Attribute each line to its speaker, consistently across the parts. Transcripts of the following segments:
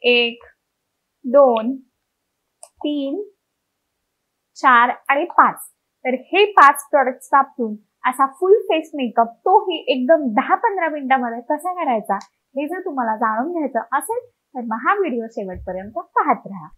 Speaker 1: 1 2 3 4 आणि 5. तर हे 5 प्रोडक्ट्स वापरून असा फुल फेस मेकअप तोही एकदम 10-15 मिनिटांमध्ये कसा करायचा हे जर तुम्हाला जाणून घ्यायचं असेल तर मग हा व्हिडिओ शेवटपर्यंत पाहत राहा.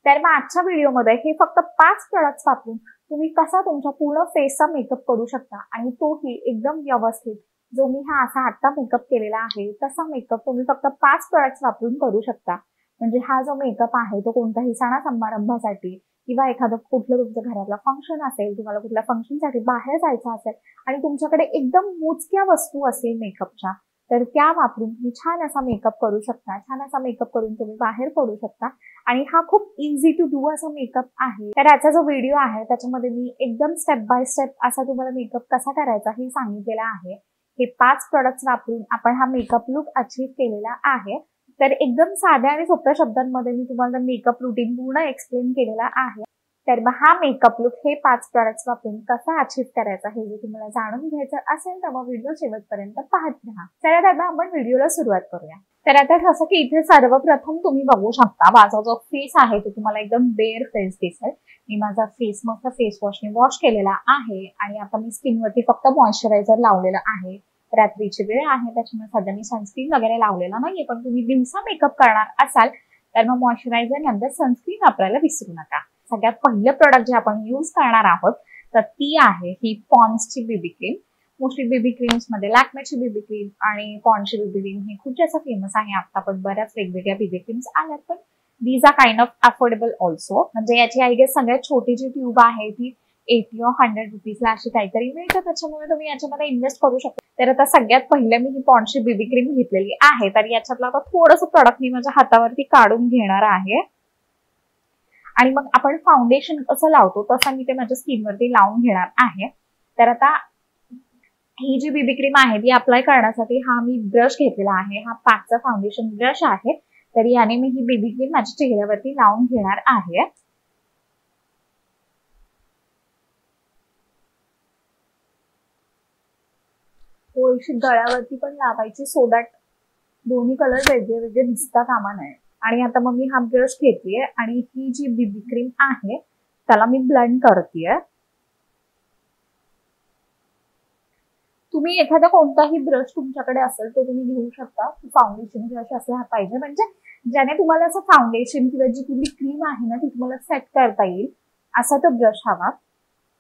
Speaker 1: तर मग आजच्या व्हिडिओमध्ये हे फक्त 5 प्रोडक्ट्स वापरून तुम्ही कसा तुमच्या पूर्ण फेसचा मेकअप करू शकता आणि तोही एकदम व्यवस्थित जो मी हा असा आता मेकअप केलेला आहे तसा मेकअप तुम्ही फक्त 5 प्रोडक्ट्स वापरून करू शकता. म्हणजे हा जो मेकअप आहे तो कोणत्याही सणा समारंभासाठी किंवा एखादं कुठलं तुमच्या घरातलं फंक्शन असेल, तुम्हाला कुठल्या फंक्शनसाठी बाहेर जायचं असेल आणि तुमच्याकडे एकदम मोजक्या वस्तू असतील मेकअपच्या तर त्या वापरून तुम्ही छान असा मेकअप करू शकता. छान असा मेकअप करून तुम्ही बाहेर पडू शकता आणि हा खूप इझी टू डू असा मेकअप आहे. तर याचा जो व्हिडिओ आहे त्याच्यामध्ये मी एकदम स्टेप बाय स्टेप असा तुम्हाला मेकअप कसा करायचा हे सांगितलेलं आहे. हे 5 प्रोडक्ट्स वापरून आपण हा मेकअप लुक अचीव्ह केलेला आहे. तर एकदम साध्या आणि सोप्या शब्दांमध्ये मी तुम्हाला मेकअप रुटीन पूर्ण एक्सप्लेन केलेला आहे. तर मग हा मेकअप लुक हे 5 प्रोडक्ट्स वापरून कसा अचीव्ह करायचा हे जर तुम्हाला जाणून घ्यायचं असेल तर मग व्हिडिओ शेवटपर्यंत पाहत राहा. तर आता आपण व्हिडिओला सुरुवात करूया. तर आता जसं की इथे सर्वप्रथम तुम्ही बघू शकता माझा जो फेस आहे तो तुम्हाला एकदम बेअर फेस दिसेल. मी माझा फेस मस्त फेस वॉशने वॉश केलेला आहे आणि आता मी स्किनवरती फक्त मॉइश्चरायझर लावलेलं आहे. रात्रीची वेळ आहे त्याच्यामुळे सध्या मी सनस्क्रीन वगैरे लावलेला नाहीये, पण तुम्ही दिवसा मेकअप करणार असाल तर मग मॉइश्चरायझर नंतर सनस्क्रीन वापरायला विसरू नका. सगळ्यात पहिलं प्रोडक्ट जे आपण यूज करणार आहोत तर ती आहे ही पॉन्ड्सची baby cream. Mostly baby creams मध्ये लॅक्मेची बेबी क्रीम आणि पॉन्ड्सची बेबी क्रीम हे खूप जास्त फेमस आहे. आता पण बऱ्याच वेगवेगळ्या बेबी क्रीम्स आल्यात पण these are kind of affordable also. म्हणजे याची आय गेस सगळ्यात छोटी जी ट्यूब आहे ती 80 or 100 रुपीजला अशी काहीतरी मिळतं, त्याच्यामुळे तुम्ही याच्यामध्ये इन्व्हेस्ट करू शकता. तर आता सगळ्यात पहिलं मी ही पॉन्ड्सची बेबी क्रीम घेतलेली आहे. तर याच्यातलं आता थोडंसं प्रोडक्ट मी माझ्या हातावरती काढून घेणार आहे आणि मग आपण फाउंडेशन कसं लावतो तसं मी ते माझ्या स्किनवरती लावून घेणार आहे. तर आता ही जी बेबी क्रीम आहे ती अप्लाय करण्यासाठी हा मी ब्रश घेतलेला आहे. हा पॅकचा फाउंडेशन ब्रश आहे. तर याने मी ही बेबी क्रीम माझ्या चेहऱ्यावरती लावून घेणार आहे. थोडीशी गळ्यावरती पण लावायची सो दॅट दोन्ही कलर वेगळे वेगळे दिसता कामा नये. आणि आता मग मी हा ब्रश घेतेय आणि ही जी बेबी क्रीम आहे त्याला मी ब्लेंड करतेय. तुम्ही एखादा कोणताही ब्रश तुमच्याकडे असेल तो तुम्ही घेऊ शकता. फाउंडेशन ब्रश असला पाहिजे म्हणजे ज्याने तुम्हाला असं फाउंडेशन किंवा जी तुम्ही क्रीम आहे ना ती तुम्हाला सेट करता येईल असा तो ब्रश हवा.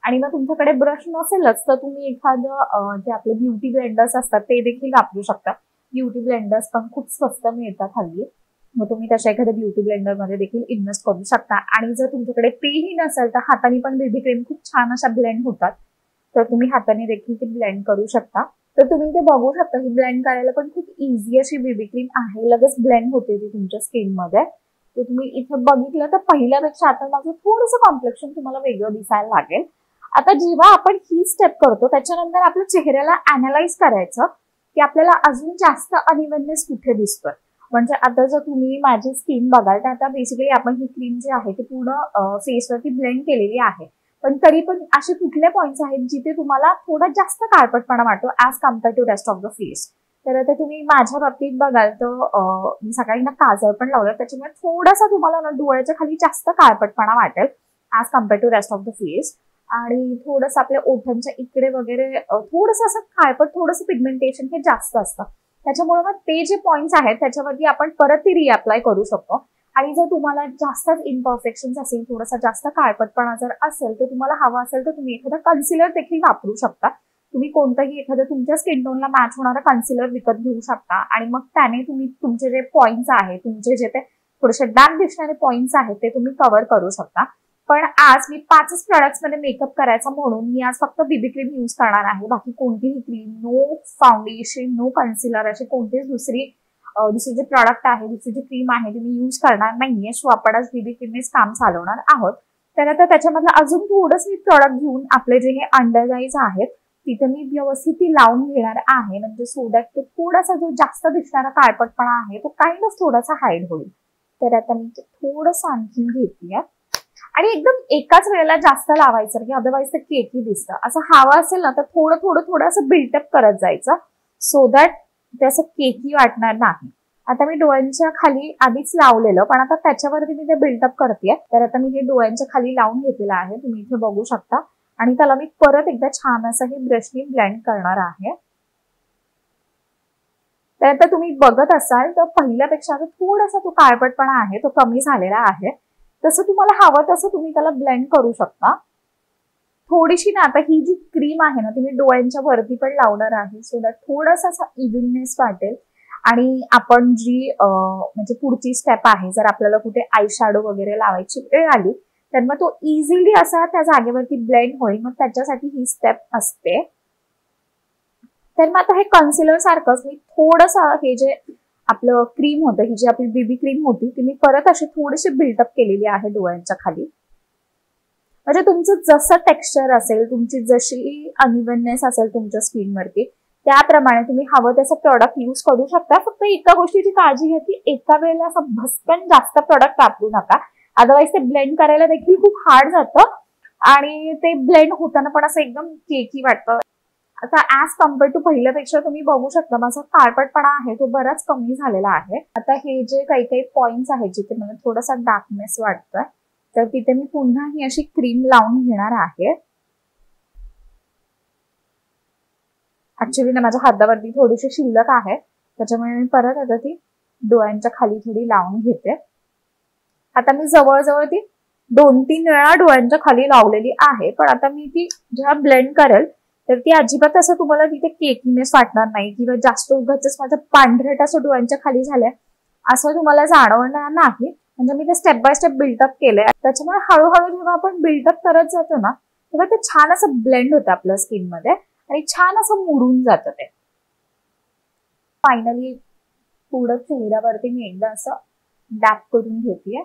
Speaker 1: आणि मग तुमच्याकडे ब्रश नसेलच तर तुम्ही एखादं जे आपले ब्युटी ब्लेंडर्स असतात ते देखील वापरू शकता. ब्युटी ब्लेंडर्स पण खूप स्वस्त मिळतात हल्ली. मग तुम्ही तशा एखाद्या ब्युटी ब्लेंडर मध्ये देखील इन्व्हेस्ट करू शकता. आणि जर तुमच्याकडे तेही नसेल तर हाताने पण बेबी क्रीम खूप छान अशा ब्लेंड होतात. तर तुम्ही हाताने देखील ती ब्लेंड करू शकता. तर तुम्ही ते बघू शकता ही ब्लेंड करायला पण खूप इझी अशी बेबी क्रीम आहे. लगेच ब्लेंड होते ती तुमच्या स्किन मध्ये. तर तुम्ही इथे बघितलं तर पहिल्यापेक्षा आता माझं थोडंसं कॉम्प्लेक्शन तुम्हाला वेगळं दिसायला लागेल. आता जेव्हा आपण ही स्टेप करतो त्याच्यानंतर आपल्या चेहऱ्याला अॅनालाइज करायचं की आपल्याला अजून जास्त अनइव्हननेस कुठे दिसतोय. म्हणजे आता जर तुम्ही माझी स्किन बघाल तर आता बेसिकली आपण ही क्रीम जी आहे ती पूर्ण फेसवरती ब्लेंड केलेली आहे. पण तरी पण असे कुठले पॉइंट्स आहेत जिथे तुम्हाला थोडा जास्त काळपटपणा वाटतो as compare to rest of the face. तर आता तुम्ही माझ्या बाबतीत बघाल तर मी सकाळी ना काजळ पण लावलं त्याच्यामुळे थोडासा तुम्हाला ना डोळ्याच्या खाली जास्त काळपटपणा वाटेल as compare to rest of the face. आणि थोडंसं आपल्या ओठांच्या इकडे वगैरे थोडंसं असं काळपट थोडंसं पिगमेंटेशन हे जास्त असतं. त्याच्यामुळे मग ते जे पॉइंट्स आहेत त्याच्यावरती आपण परत ती रिअप्लाय करू शकतो. आणि जर तुम्हाला जास्तच इम्परफेक्शन्स असेल थोडासा जास्त काळपटपणा जर असेल तर तुम्हाला हवा असेल तर तुम्ही एखादा कन्सिलर देखील वापरू शकता. तुम्ही कोणतंही एखादं तुमच्या स्किन टोनला मॅच होणारा कन्सिलर विकत घेऊ शकता आणि मग त्याने तुम्ही तुमचे जे पॉइंट्स आहेत तुमचे जे ते थोडेसे डार्क दिसणारे पॉइंट्स आहेत ते तुम्ही कव्हर करू शकता. पण आज मी 5 प्रोडक्ट्स मध्ये मेकअप करायचा म्हणून मी आज फक्त बेबी क्रीम यूज करणार आहे. बाकी कोणतीही cream, no foundation, no concealer असे कोणतेच दुसरे जे प्रॉडक्ट आहे दुसरी जी क्रीम आहे ती मी यूज करणार नाहीये. सो आपण आज बेबी क्रीमनेच काम चालवणार आहोत. तर आता त्याच्यामधलं अजून थोडंच मी प्रॉडक्ट घेऊन आपले जे हे अंडर आईज आहेत तिथे मी व्यवस्थित ती लावून घेणार आहे. म्हणजे सो दॅट तो थोडासा जो जास्त दिसणारा काळपटपणा आहे तो काइंड ऑफ थोडासा हाईड होईल. तर आता मी थोडंसं आणखीन घेतलीये आणि एकदम एकाच वेळेला जास्त लावायचं की अदरवाईज ते केकी दिसतं. असं हवं असेल ना तर थोडं थोडं थोडं असं बिल्टअप करत जायचं, सो दॅट ते असं केकी वाटणार नाही. आता मी डोळ्यांच्या खाली आधीच लावलेलं, पण आता त्याच्यावरती मी ते बिल्टअप करते. तर आता मी हे डोळ्यांच्या खाली लावून घेतलेलं आहे, तुम्ही इथे बघू शकता. आणि त्याला मी परत एकदा छान असं हे ब्रशनी ब्लेंड करणार आहे. तर आता तुम्ही बघत असाल तर पहिल्यापेक्षा थोडासा तो काळपटपणा आहे तो कमी झालेला आहे. तसं तुम्हाला हवं तसं तुम्ही त्याला ब्लेंड करू शकता. थोडीशी ना आता ही जी क्रीम आहे ना ती मी डोळ्यांच्या वरती पण लावणार आहे, सो दॅट थोडासा असा इव्हननेस वाटेल. आणि आपण जी म्हणजे पुढची स्टेप आहे, जर आपल्याला कुठे आय शॅडो वगैरे लावायची वेळ आली तर मग तो इझिली असा त्या जागेवरती ब्लेंड होईल, मग त्याच्यासाठी ही स्टेप असते. तर मग आता हे कन्सिलर सारखंच मी थोडंसं हे जे आपलं क्रीम होतं, ही जी आपली बीबी क्रीम होती ती मी परत अशी थोडीशी बिल्टअप केलेली आहे डोळ्यांच्या खाली. म्हणजे तुमचं जसं टेक्स्चर असेल, तुमची जशी अनइव्हननेस असेल तुमच्या स्किनवरती, त्याप्रमाणे तुम्ही हवं तसं प्रोडक्ट यूज करू शकता. फक्त एका गोष्टीची काळजी घ्या की एका वेळेला असं भस्कन जास्त प्रोडक्ट वापरू नका, अदरवाईज ते ब्लेंड करायला देखील खूप हार्ड जातं आणि ते ब्लेंड होताना पण असं एकदम केकी वाटतं. आता ऍज कम्पेअर टू पहिल्यापेक्षा तुम्ही बघू शकता माझा काळपटपणा आहे तो बराच कमी झालेला आहे. आता हे जे काही काही पॉइंट्स आहेत जिथे मला थोडासा डार्कनेस वाटतोय, तर तिथे मी पुन्हा ही अशी क्रीम लावून घेणार आहे. ऍक्च्युली ना माझ्या हातावरती थोडीशी शिल्लक आहे, त्याच्यामुळे मी परत आता ती डोळ्यांच्या खाली थोडी लावून घेते. आता मी जवळजवळ ती 2-3 वेळा डोळ्यांच्या खाली लावलेली आहे, पण आता मी ती जेव्हा ब्लेंड करेल तर ती अजिबात असं तुम्हाला तिथे केकीनेस वाटणार नाही किंवा जास्त उगाचच माझं पांढरट असं डोळ्यांच्या खाली झालंय असं तुम्हाला जाणवणार नाही. म्हणजे मी ते स्टेप बाय स्टेप बिल्टअप केलंय, त्याच्यामुळे हळूहळू जेव्हा आपण बिल्टअप करत जातो ना तेव्हा ते छान असं ब्लेंड होतं आपल्या स्किन मध्ये आणि छान असं मुरून जातं ते. फायनली पुढं चेहऱ्यावरती मी एकदा असं डॅप करून घेतेय.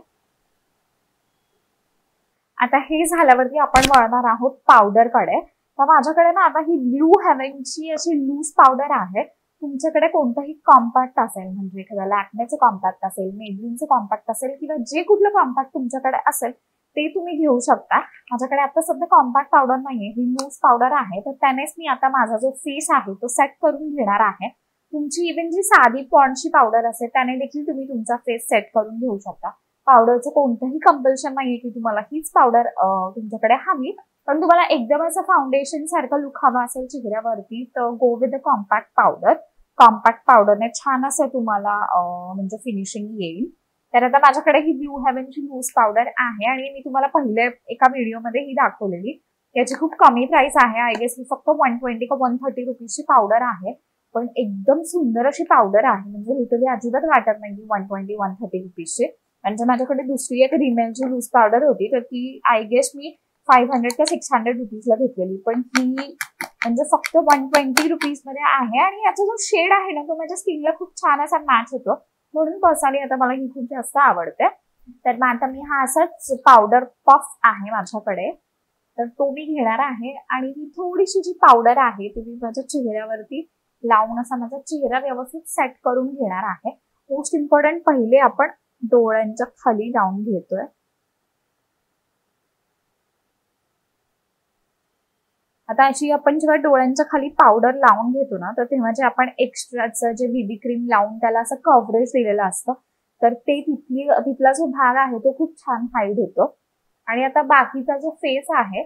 Speaker 1: आता हे झाल्यावरती आपण वळणार आहोत पावडरकडे. तर माझ्याकडे ना आता ही ब्लू हेव्हनची अशी लूज पावडर आहे. तुमच्याकडे कोणतंही कॉम्पॅक्ट असेल, म्हणजे एखादा लॅक्मेचं कॉम्पॅक्ट असेल, मेबलिनचं कॉम्पॅक्ट असेल किंवा जे कुठलं कॉम्पॅक्ट तुमच्याकडे असेल ते तुम्ही घेऊ शकता. माझ्याकडे आता सध्या कॉम्पॅक्ट पावडर नाहीये, ही लूज पावडर आहे, तर त्यानेच मी आता माझा जो फेस आहे तो सेट करून घेणार आहे. तुमची इव्हन जी साधी पॉन्डची पावडर असेल त्याने देखील तुम्ही तुमचा फेस सेट करून घेऊ शकता. पावडरचं कोणतंही कंपल्शन नाहीये की तुम्हाला हीच पावडर तुमच्याकडे हवी, पण तुम्हाला एकदम असं फाउंडेशन सारखं लुक हवा असेल चेहऱ्यावरती तर go with the compact powder. Compact पावडरने छान असं तुम्हाला म्हणजे फिनिशिंग येईल. तर आता माझ्याकडे ही ब्लू हेव्हनची लूज पावडर आहे आणि मी तुम्हाला पहिले एका व्हिडिओमध्ये ही दाखवलेली. याची खूप कमी प्राइस आहे, आय गेस ही फक्त 120 का 130 रुपीजची पावडर आहे, पण एकदम सुंदर अशी पावडर आहे. म्हणजे लिटरली अजिबात वाटत नाही की 120-130 रुपीजची. म्हणजे माझ्याकडे दुसरी एक रिमेलची लूज पावडर होती, तर ती आय गेस मी 500 का 600 रुपीजला घेतलेली, पण ही म्हणजे फक्त 120 रुपीज मध्ये आहे. आणि याचा जो शेड आहे ना तो माझ्या स्किनला खूप छान असा मॅच होतो, म्हणून पर्सनली आता मला ही खूप जास्त आवडते. तर मग आता मी हा असाच पावडर पफ आहे माझ्याकडे, तर तो मी घेणार आहे आणि ही थोडीशी जी पावडर आहे ती मी माझ्या चेहऱ्यावरती लावून असा माझा चेहरा व्यवस्थित सेट करून घेणार आहे. मोस्ट इम्पॉर्टंट पहिले आपण डोळ्यांच्या खाली लावून घेतोय. आता अशी आपण जेव्हा डोळ्यांच्या खाली पावडर लावून घेतो ना तर तेव्हा जे आपण एक्स्ट्राचं जे बीबी क्रीम लावून त्याला असं कव्हरेज दिलेलं असतं, तर ते तिथला जो भाग आहे तो खूप छान हाईड होतो. आणि आता बाकीचा जो फेस आहे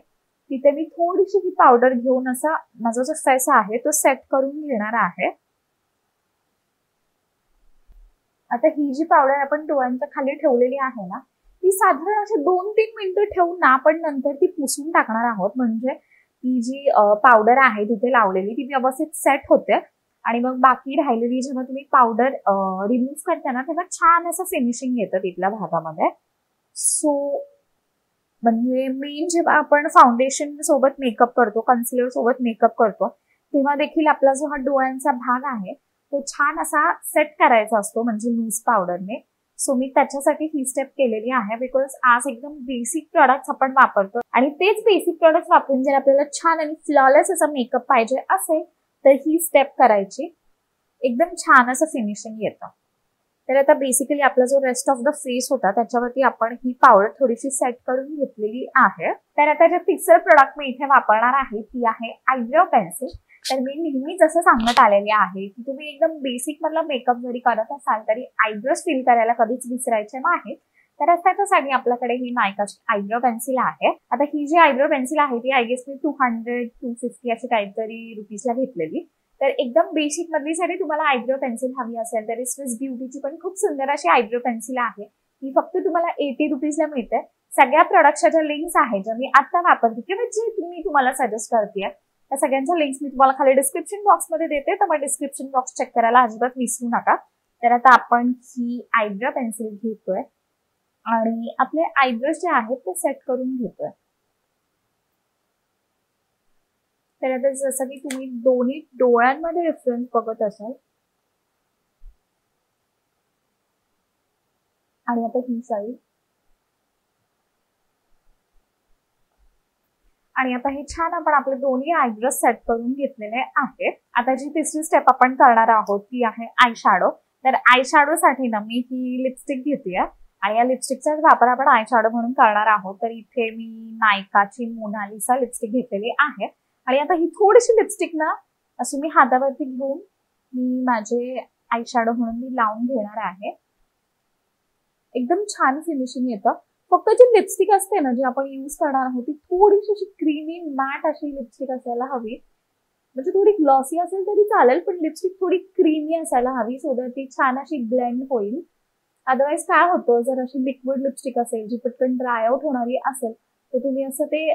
Speaker 1: तिथे मी थोडीशी ही पावडर घेऊन असा माझा जो फेस आहे तो सेट करून घेणार आहे. आता ही जी पावडर आपण डोळ्यांच्या खाली ठेवलेली आहे ना ती साधारण अशी 2-3 मिनिटं ठेवून ना आपण नंतर ती पुसून टाकणार आहोत. म्हणजे ती जी पावडर आहे तिथे लावलेली ती व्यवस्थित सेट होते आणि मग बाकी राहिलेली जेव्हा तुम्ही पावडर रिमूव्ह करता ना तेव्हा छान असं फिनिशिंग येतं तिथल्या भागामध्ये. सो म्हणजे मेन जेव्हा आपण फाउंडेशन सोबत मेकअप करतो, कन्सिलर सोबत मेकअप करतो, तेव्हा देखील आपला जो हा डोळ्यांचा भाग आहे तो छान असा सेट करायचा असतो म्हणजे लूज पावडरने. सो मी त्याच्यासाठी ही स्टेप केलेली आहे, बिकॉज आज एकदम बेसिक प्रोडक्ट्स आपण वापरतो आणि तेच बेसिक प्रोडक्ट्स वापरून जर आपल्याला छान आणि फ्लॉलेस असा मेकअप पाहिजे असेल तर ही स्टेप करायची, एकदम छान असं फिनिशिंग येतं. तर आता बेसिकली आपला जो रेस्ट ऑफ द फेस होता त्याच्यावरती आपण ही पावडर थोडीशी सेट करून घेतलेली आहे. तर आता जे तिसरं प्रोडक्ट मी इथे वापरणार आहे ती आहे आयब्रो पेन्सिल. तर मी नेहमी जसं सांगत आलेले आहे की तुम्ही एकदम बेसिक मधला मेकअप जरी करत असाल तरी आयब्रोज फिल करायला कधीच विसरायचे नाही. तर त्याच्यासाठी आपल्याकडे ही नायकाची आयब्रो पेन्सिल आहे. आता ही जी आयब्रो पेन्सिल आहे ती आय गेस मी 200-250 अशी काहीतरी रुपीजला घेतलेली. तर एकदम बेसिक मधलीसाठी तुम्हाला आयब्रो पेन्सिल हवी असेल तर स्विस ब्युटीची पण खूप सुंदर अशी आयब्रो पेन्सिल आहे. ही फक्त तुम्हाला 80 रुपीजला मिळते. सगळ्या प्रोडक्टच्या ज्या लिंक्स आहेत ज्या मी आता वापरते किंवा जे तुम्हाला सजेस्ट करते त्या सगळ्यांच्या लिंक्स मी तुम्हाला खाली डिस्क्रिप्शन बॉक्समध्ये देते. तर मग डिस्क्रिप्शन बॉक्स चेक करायला अजिबात विसरू नका. तर आता आपण ही आयब्रो पेन्सिल घेतोय आणि आपले आयब्रोज जे आहेत ते सेट करून घेतोय. तर आता जसं की तुम्ही दोन्ही डोळ्यांमध्ये डिफरन्स बघत असाल आणि आता ही साईड आणि आता हे छान आपण आपले दोन्ही आयब्रोज सेट करून घेतलेले आहेत. आता जी तिसरी स्टेप आपण करणार आहोत ती आहे आय शॅडो. तर आय शॅडो साठी ना मी ही लिपस्टिक घेतली आणि या लिपस्टिकचा वापर आपण आय शॅडो म्हणून करणार आहोत. तर इथे मी नायकाची मोनालिसा लिपस्टिक घेतलेली आहे आणि आता ही थोडीशी लिपस्टिक ना अशी मी हातावरती घेऊन मी माझे आय शॅडो म्हणून मी लावून घेणार आहे. एकदम छान फिनिशिंग येतं. फक्त जी लिपस्टिक असते ना जी आपण यूज करणार आहोत ती थोडीशी अशी क्रीमी मॅट अशी लिपस्टिक असायला हवी. म्हणजे थोडी ग्लॉसी असेल तरी चालेल पण लिपस्टिक थोडी क्रीमी असायला हवी सो दॅट ती छान अशी ब्लेंड होईल. अदरवाईज काय होतं जर अशी लिक्विड लिपस्टिक असेल जी पटकन ड्राय आउट होणारी असेल तर तुम्ही असं ते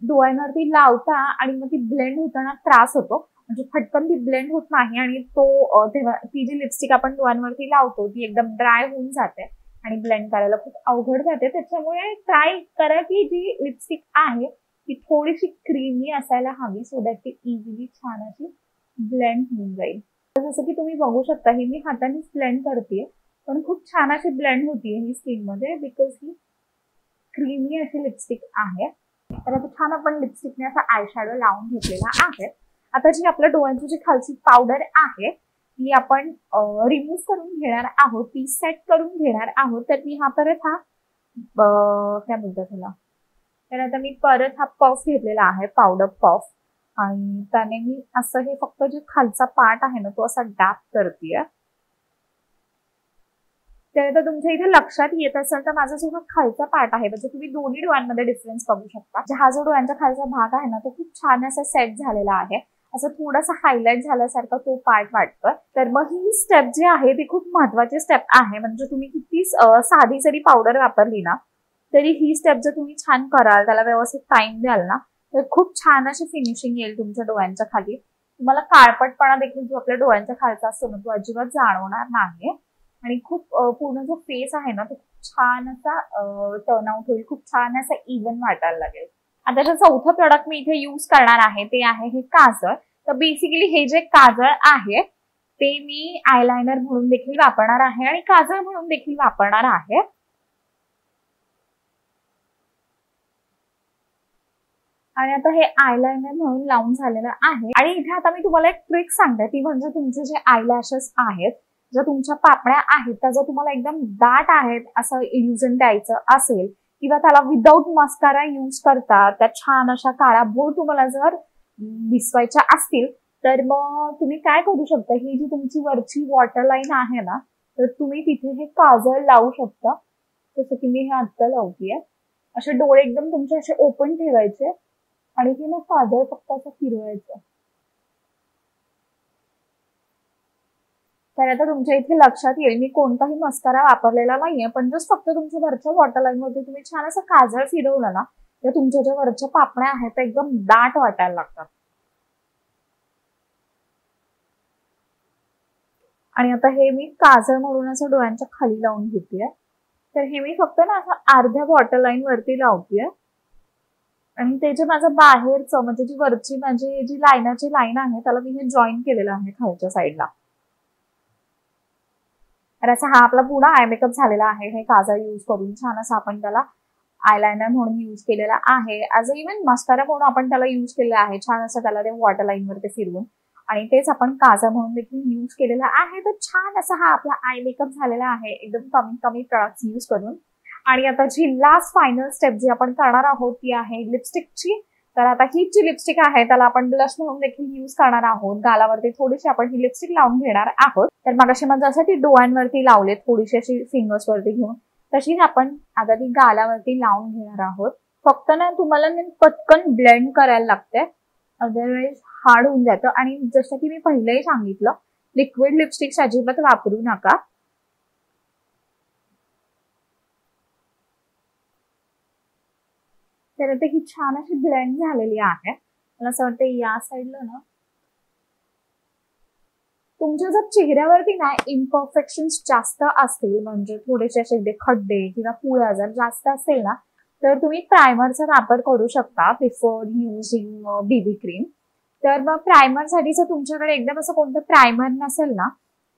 Speaker 1: डोळ्यांवरती लावता आणि मग ती ब्लेंड होताना त्रास होतो. म्हणजे फटकन ती ब्लेंड होत नाही आणि तेव्हा ती जी लिपस्टिक आपण डोळ्यांवरती लावतो ती एकदम ड्राय होऊन जाते आणि ब्लेंड करायला खूप अवघड जाते. त्याच्यामुळे ट्राय करा की जी लिपस्टिक आहे ती थोडीशी क्रीमी असायला हवी सो दॅट ती इझिली छान अशी ब्लेंड होऊन जाईल. जसं की तुम्ही बघू शकता ही मी हातानेच ब्लेंड करते पण खूप छान अशी ब्लेंड होतीये ही स्किन मध्ये बिकॉज ही क्रीमी अशी लिपस्टिक आहे. तर आता छान आपण लिपस्टिकने असा आय शॅडो लावून घेतलेला आहे. आता जी आपल्या डोळ्यांची जी खालची पावडर आहे ती आपण रिमूव्ह करून घेणार आहोत. ती सेट करून घेणार आहोत. तर मी हा परत काय बोलतात त्याला तर आता मी परत हा पफ घेतलेला आहे पावडर पफ आणि त्याने मी असं हे फक्त जे खालचा पार्ट आहे ना तो असा डॅप करतेय. तर आता तुमच्या इथे लक्षात येत असेल तर माझा जो हा खालचा पार्ट आहे म्हणजे तुम्ही दोन्ही डोळ्यांमध्ये डिफरन्स बघू शकता. हा जो डोळ्यांचा खालचा भाग आहे ना तो खूप छान असा सेट झालेला आहे. असं थोडासा हायलाइट झाल्यासारखा तो पार्ट वाटतोय. तर मग ही स्टेप जी आहे ती खूप महत्वाची स्टेप आहे. म्हणजे तुम्ही किती साधी जरी पावडर वापरली ना तरी ही स्टेप जर तुम्ही छान कराल त्याला व्यवस्थित टाइम द्याल ना तर खूप छान अशी फिनिशिंग येईल तुमच्या डोळ्यांच्या खाली. तुम्हाला काळपटपणा देखील जो आपल्या डोळ्यांच्या खालचा असतो ना तो अजिबात जाणवणार नाही आणि खूप पूर्ण जो फेस आहे ना तो खूप छान असा टर्न आउट होईल. खूप छान असा इव्हन वाटायला लागेल. आता जे चौथं प्रोडक्ट मी इथे यूज करणार आहे ते आहे हे काजळ. तर बेसिकली हे जे काजळ आहे ते मी आयलायनर म्हणून देखील वापरणार आहे आणि काजळ म्हणून देखील वापरणार आहे. आणि आता हे आयलायनर म्हणून लावून झालेलं आहे आणि इथे आता मी तुम्हाला एक ट्रिक सांगते ती म्हणजे तुमचे जे आयलॅशेस आहेत ज्या तुमच्या पापण्या आहेत त्या जर तुम्हाला एकदम दाट आहेत असं इल्युजन द्यायचं असेल किंवा त्याला विदाऊट मस्कारा यूज करता त्या छान अशा काळाभोर तुम्हाला जर दिसवायच्या असतील तर मग तुम्ही काय करू शकता ही जी तुमची वरची वॉटरलाईन आहे ना तर तुम्ही तिथे हे काजळ लावू शकता. जसं की मी हे आता लावतीये. असे डोळे एकदम तुमचे असे ओपन ठेवायचे आणि हे ना काजळ फक्त असं फिरवायचं. तर आता तुमच्या इथे लक्षात येईल मी कोणताही मस्कारा वापरलेला नाहीये पण जस्ट फक्त तुमच्या वरच्या वॉटरलाईन मध्ये तुम्ही छान असं काजळ फिरवलं ना तर तुमच्या ज्या वरच्या पापण्या आहेत त्या एकदम दाट वाटायला लागतात. आणि आता हे मी काजळ म्हणून असं डोळ्यांच्या खाली लावून घेतेय. तर हे मी फक्त ना असं अर्ध्या वॉटरलाईन वरती लावतेय आणि ते जे माझं बाहेरचं म्हणजे जी वरची माझी जी लाईनाची लाईन आहे त्याला मी हे जॉईन केलेलं आहे खालच्या साईडला. तर असा हा आपला पूर्ण आय मेकअप झालेला आहे. हे काजळ यूज करून छान असं आपण त्याला आयलायनर म्हणून यूज केलेला आहे. ॲज अ इव्हन मस्कारा म्हणून आपण त्याला यूज केलेला आहे छान असं त्याला ते वॉटरलाईन वरती फिरवून. आणि तेच आपण काजळ म्हणून देखील युज केलेला आहे. तर छान असा हा आपला आय मेकअप झालेला आहे एकदम कमी प्रोडक्ट्स युज करून. आणि आता जी लास्ट फायनल स्टेप जी आपण करणार आहोत ती आहे लिपस्टिकची. तर आता ही जी लिपस्टिक आहे त्याला आपण ब्लश म्हणून देखील युज करणार आहोत. गालावरती थोडीशी आपण ही लिपस्टिक लावून घेणार आहोत. तर मगाशी म्हणजे असं ती डोळ्यांवरती लावले थोडीशी अशी फिंगर्स वरती घेऊन, तशीच आपण आता ती गालावरती लावून घेणार आहोत. फक्त ना तुम्हाला पटकन ब्लेंड करायला लागते, अदरवाईज हार्ड होऊन जातं. आणि जसं की मी पहिलेही सांगितलं, लिक्विड लिपस्टिक्स अजिबात वापरू नका. तर आता ही छान अशी ब्लेंड झालेली आहे. मला असं वाटतं या साईडला ना तुमच्या जर चेहऱ्यावरती ना इम्परफेक्शन्स जास्त असतील, म्हणजे थोडेसे असे खड्डे किंवा पुळ्या जर जास्त असेल ना, तर तुम्ही प्रायमरचा वापर करू शकता बिफोर युजिंग बीबी क्रीम. तर मग प्रायमरसाठी जर तुमच्याकडे एकदम असं कोणतं प्रायमर नसेल ना,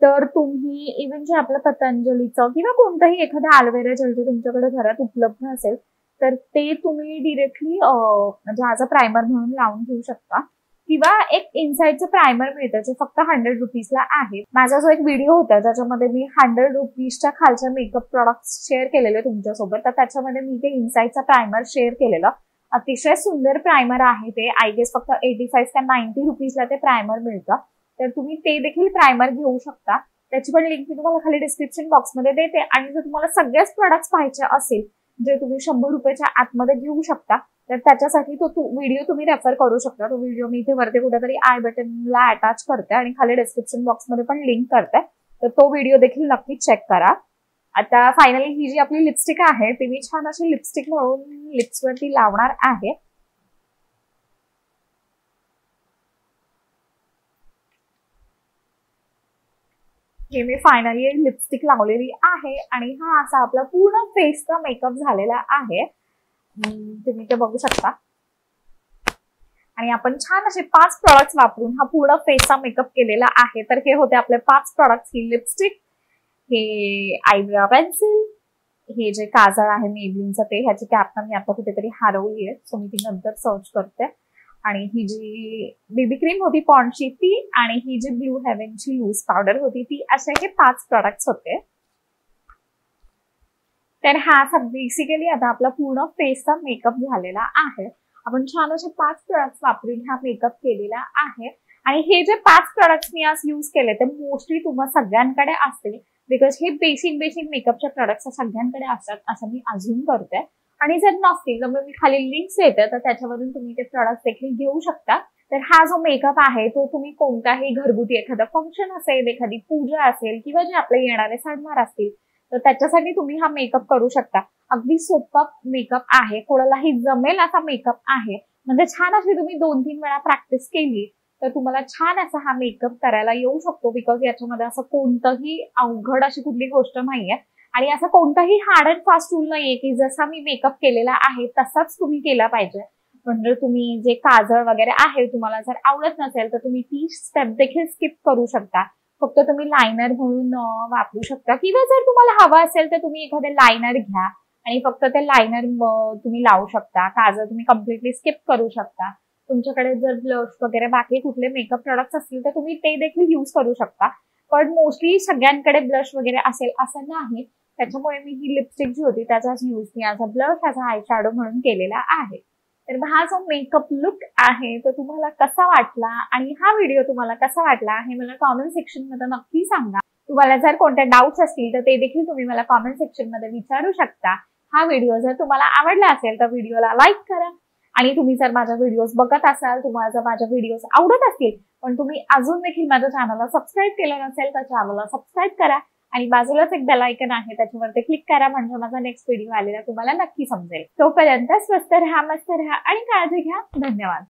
Speaker 1: तर तुम्ही इव्हन जे आपलं पतंजलीचं किंवा कोणतंही एखादं ॲलोवेरा जेल जे तुमच्याकडे घरात उपलब्ध असेल, तर ते तुम्ही डिरेक्टली म्हणजे ॲज अ प्रायमर म्हणून लावून घेऊ शकता. किंवा एक इनसाइडचं प्रायमर मिळतं जे फक्त 100 रुपीजला आहे. माझा जो एक व्हिडिओ होता ज्याच्यामध्ये मी 100 रुपीजच्या खालच्या मेकअप प्रोडक्ट्स शेअर केलेले तुमच्यासोबत, तर त्याच्यामध्ये मी ते इनसाइडचा प्रायमर शेअर केलेलं. अतिशय सुंदर प्रायमर आहे ते. आय गेस फक्त 85 का 90 रुपीजला ते प्रायमर मिळतं. तर तुम्ही ते देखील प्रायमर घेऊ शकता. त्याची पण लिंक मी तुम्हाला खाली डिस्क्रिप्शन बॉक्समध्ये देते. आणि जर तुम्हाला सगळेच प्रोडक्ट्स पाहिजे असेल जे तुम्ही 100 रुपयाच्या आतमध्ये घेऊ शकता, तर त्याच्यासाठी तो व्हिडिओ तुम्ही रेफर करू शकता. तो व्हिडिओ मी इथे वरती कुठेतरी आय बटनला अटॅच करते आणि खाली डिस्क्रिप्शन बॉक्समध्ये पण लिंक करते. तर तो व्हिडिओ देखील नक्की चेक करा. आता फायनली ही जी आपली लिपस्टिक आहे ती मी छान अशी लिपस्टिक म्हणून लिप्सवरती लावणार आहे. हे मी फायनली लिपस्टिक लावलेली आहे आणि हा असा आपला पूर्ण फेसचा मेकअप झालेला आहे. तुम्ही ते बघू शकता. आणि आपण छान असे 5 प्रॉडक्ट्स वापरून हा पूर्ण फेसचा मेकअप केलेला आहे. तर हे होते आपले 5 प्रॉडक्ट्स. ही लिपस्टिक, हे आयब्रो पेन्सिल, हे जे काजळ आहे मेबलिनचं ते, ह्याची कॅप मी आता कुठेतरी हरवली आहे, सो मी ती नंतर सर्च करते. आणि ही जी बेबी क्रीम होती पॉन्डची ती, आणि ही जी ब्लू हेव्हनची लूज पावडर होती ती. असे हे 5 प्रॉडक्ट्स होते. तर हा बेसिकली आता आपला पूर्ण फेसचा मेकअप झालेला आहे. आपण छान असे 5 प्रोडक्ट्स वापरून हा मेकअप केलेला आहे. आणि हे जे 5 प्रोडक्ट्स मी आज यूज केले ते मोस्टली तुम्हाला सगळ्यांकडे असतील, बिकॉज हे बेसिक मेकअपचे प्रोडक्ट्स सगळ्यांकडे असतात असं मी अज्युम करते. आणि जर नसतील तर मी खाली लिंक्स देते, तर त्याच्यावरून तुम्ही ते प्रोडक्ट्स देखील घेऊ शकता. तर हा जो मेकअप आहे तो तुम्ही कोणताही घरगुती एखादा फंक्शन असेल, एखादी पूजा असेल, किंवा जे आपले येणारे सणवार असतील, तर त्याच्यासाठी तुम्ही हा मेकअप करू शकता. अगदी सोपा मेकअप आहे, कोणालाही जमेल असा मेकअप आहे. म्हणजे छान अशी तुम्ही 2-3 वेळा प्रॅक्टिस केली तर तुम्हाला छान असा हा मेकअप करायला येऊ शकतो. बिकॉज याच्यामध्ये असं कोणतंही अवघड अशी कुठली गोष्ट नाहीये. आणि असं कोणताही हार्ड अँड फास्ट रूल नाहीये की जसा मी मेकअप केलेला आहे तसाच तुम्ही केला पाहिजे. म्हणजे तुम्ही जे काजळ वगैरे आहे तुम्हाला जर आवडत नसेल तर तुम्ही ती स्टेप देखील स्किप करू शकता. फक्त तुम्ही लायनर म्हणून वापरू शकता. किंवा जर तुम्हाला हवं असेल तर तुम्ही एखादं लायनर घ्या आणि फक्त ते लायनर तुम्ही लावू शकता. काजळ तुम्ही कम्प्लिटली स्किप करू शकता. तुमच्याकडे जर ब्लश वगैरे बाकी कुठले मेकअप प्रोडक्ट्स असतील तर तुम्ही ते देखील युज करू शकता. पण मोस्टली सगळ्यांकडे ब्लश वगैरे असेल असं नाही. त्याच्यामुळे मी ही लिपस्टिक जी होती त्याचाच use me as a blush, as a eye shadow म्हणून केलेला आहे. तर हा जो मेकअप लुक आहे तो तुम्हाला कसा वाटला आणि हा व्हिडिओ तुम्हाला कसा वाटला हे मला कॉमेंट सेक्शन मध्ये नक्की सांगा. तुम्हाला जर कोणत्या डाऊट्स असतील तर ते देखील तुम्ही मला कॉमेंट सेक्शन मध्ये विचारू शकता. हा व्हिडिओ जर तुम्हाला आवडला असेल तर व्हिडिओला लाईक करा. आणि तुम्ही जर माझ्या व्हिडिओज बघत असाल, तुम्हाला जर माझ्या व्हिडिओज आवडत असतील पण तुम्ही अजून देखील माझ्या चॅनलला सबस्क्राईब केलं नसेल तर चॅनलला सबस्क्राईब करा. आणि बाजूलाच एक बेल आयकन आहे त्याच्यावरती क्लिक करा, म्हणजे माझा नेक्स्ट व्हिडिओ आलेला तुम्हाला नक्की समजेल. तोपर्यंत स्वस्त राहा, मस्त राहा आणि काळजी घ्या. धन्यवाद.